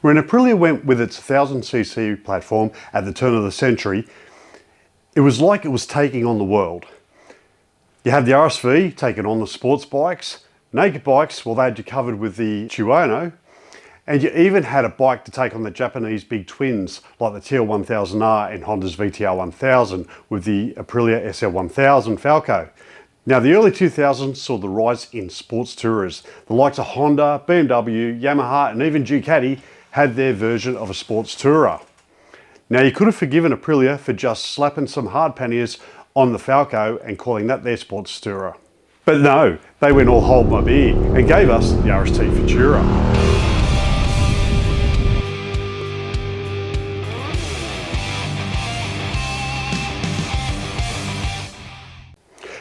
When Aprilia went with its 1000cc platform at the turn of the century, it was like it was taking on the world. You had the RSV taking on the sports bikes, naked bikes, well, they had you covered with the Tuono, and you even had a bike to take on the Japanese big twins like the TL1000R and Honda's VTR1000 with the Aprilia SL1000 Falco. Now, the early 2000s saw the rise in sports tourers. The likes of Honda, BMW, Yamaha and even Ducati had their version of a sports tourer. Now, you could have forgiven Aprilia for just slapping some hard panniers on the Falco and calling that their sports tourer. But no, they went all hold my beer and gave us the RST Futura.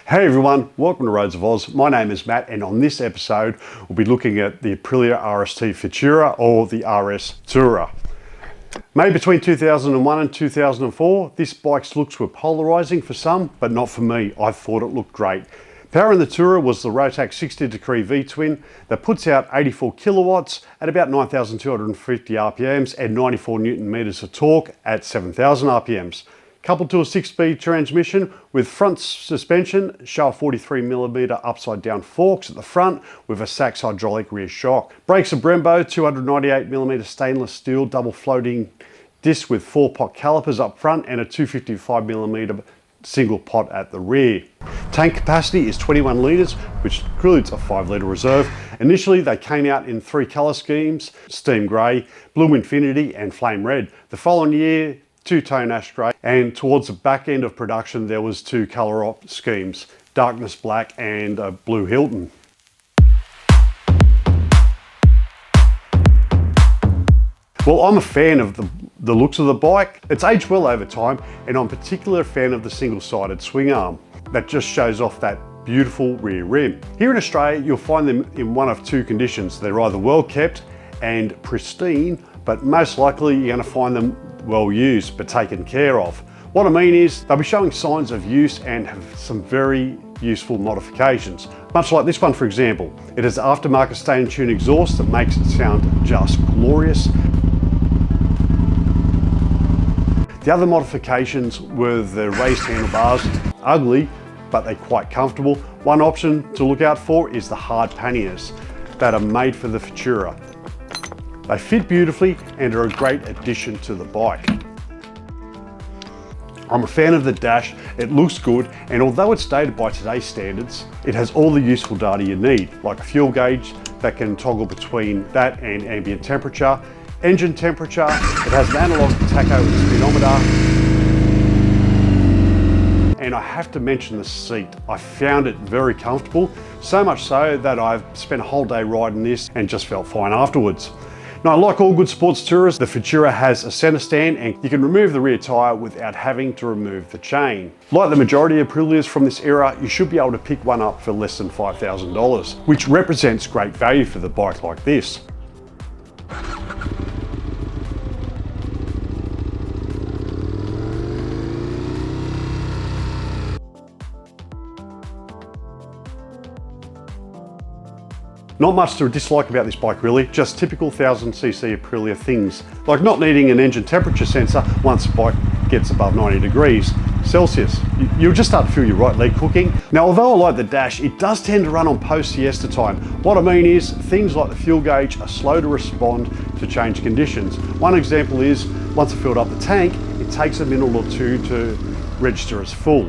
Hey everyone, welcome to Roads of Oz. My name is Matt and on this episode we'll be looking at the Aprilia RST Futura or the RS Tourer. Made between 2001 and 2004, this bike's looks were polarising for some, but not for me. I thought it looked great. Power in the Tourer was the Rotax 60-degree V-twin that puts out 84 kilowatts at about 9,250 RPMs and 94 Newton meters of torque at 7,000 RPMs. Coupled to a 6-speed transmission with front suspension, sharp 43mm upside down forks at the front with a Sachs hydraulic rear shock. Brakes are Brembo 298mm stainless steel double floating disc with 4-pot calipers up front and a 255mm single pot at the rear. Tank capacity is 21 litres, which includes a 5-litre reserve. Initially, they came out in 3 colour schemes: Steam Grey, Blue Infinity and Flame Red. The following year, 2-tone ash grey, and towards the back end of production there was 2 colour op schemes, Darkness Black and Blue Hilton. Well, I'm a fan of the looks of the bike. It's aged well over time, and I'm particularly a fan of the single-sided swing arm that just shows off that beautiful rear rim. Here in Australia you'll find them in one of 2 conditions. They're either well kept and pristine, but most likely you're going to find them well used but taken care of. What I mean is they'll be showing signs of use and have some very useful modifications. Much like this one, for example. It has aftermarket stain and tune exhaust that makes it sound just glorious. The other modifications were the raised handlebars. Ugly, but they're quite comfortable. One option to look out for is the hard panniers that are made for the Futura. They fit beautifully and are a great addition to the bike. I'm a fan of the dash. It looks good, and although it's dated by today's standards, it has all the useful data you need, like a fuel gauge that can toggle between that and ambient temperature, engine temperature. It has an analog tacho and speedometer. And I have to mention the seat. I found it very comfortable, so much so that I've spent a whole day riding this and just felt fine afterwards. Now, like all good sports tourers, the Futura has a centre stand and you can remove the rear tyre without having to remove the chain. Like the majority of Aprilias from this era, you should be able to pick one up for less than $5,000, which represents great value for the bike like this. Not much to dislike about this bike really, just typical 1000cc Aprilia things, like not needing an engine temperature sensor once the bike gets above 90 degrees Celsius. You'll just start to feel your right leg cooking. Now, although I like the dash, it does tend to run on post-siesta time. What I mean is, things like the fuel gauge are slow to respond to change conditions. One example is, once I filled up the tank, it takes a minute or 2 to register as full.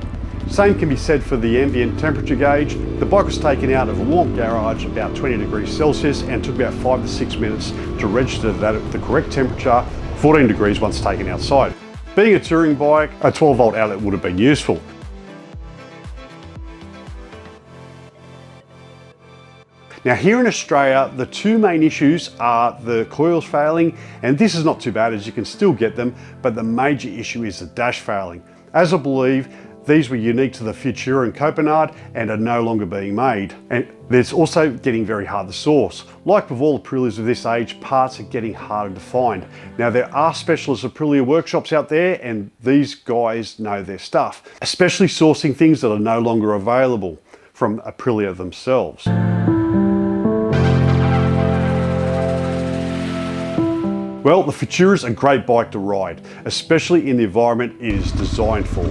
Same can be said for the ambient temperature gauge. The bike was taken out of a warm garage about 20 degrees Celsius and took about 5 to 6 minutes to register that at the correct temperature, 14 degrees once taken outside. Being a touring bike, a 12-volt outlet would have been useful. Now, here in Australia, the 2 main issues are the coils failing, and this is not too bad as you can still get them, but the major issue is the dash failing. As I believe, these were unique to the Futura and Copenhagen and are no longer being made. And it's also getting very hard to source. Like with all Aprilias of this age, parts are getting harder to find. Now, there are specialist Aprilia workshops out there and these guys know their stuff, especially sourcing things that are no longer available from Aprilia themselves. Well, the Futura is a great bike to ride, especially in the environment it is designed for,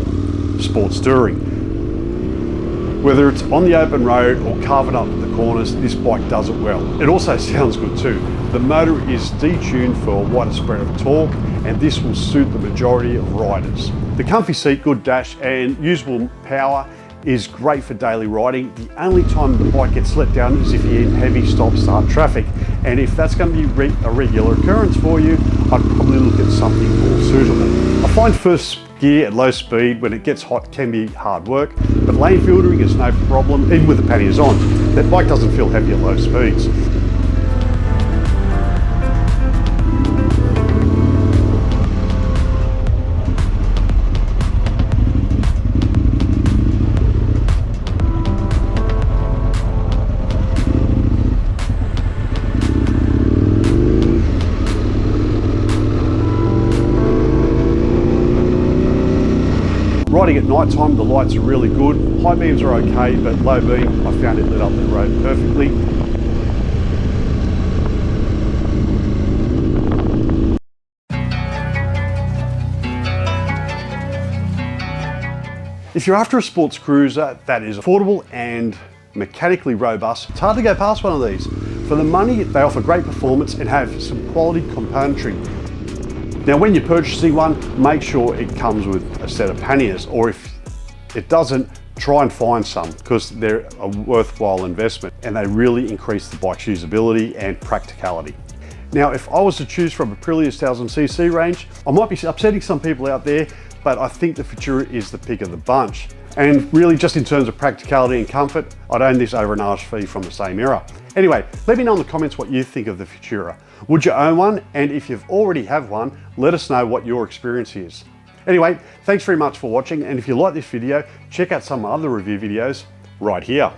sports touring. Whether it's on the open road or carving up the corners, this bike does it well. It also sounds good too. The motor is detuned for a wider spread of torque, and this will suit the majority of riders. The comfy seat, good dash, and usable power is great for daily riding. The only time the bike gets let down is if you're in heavy stop-start traffic. And if that's going to be a regular occurrence for you, I'd probably look at something more suitable. I find first gear at low speed when it gets hot can be hard work, but lane filtering is no problem, even with the panniers on. That bike doesn't feel heavy at low speeds. Riding at night time, the lights are really good. High beams are okay, but low beam, I found it lit up the road perfectly. If you're after a sports cruiser that is affordable and mechanically robust, it's hard to go past one of these. For the money, they offer great performance and have some quality componentry. Now, when you're purchasing one, make sure it comes with a set of panniers, or if it doesn't, try and find some, because they're a worthwhile investment and they really increase the bike's usability and practicality. Now, if I was to choose from Aprilia's 1000cc range, I might be upsetting some people out there, but I think the Futura is the pick of the bunch. And really, just in terms of practicality and comfort, I'd own this over an RST from the same era. Anyway, let me know in the comments what you think of the Futura. Would you own one? And if you've already have one, let us know what your experience is. Anyway, thanks very much for watching. And if you like this video, check out some other review videos right here.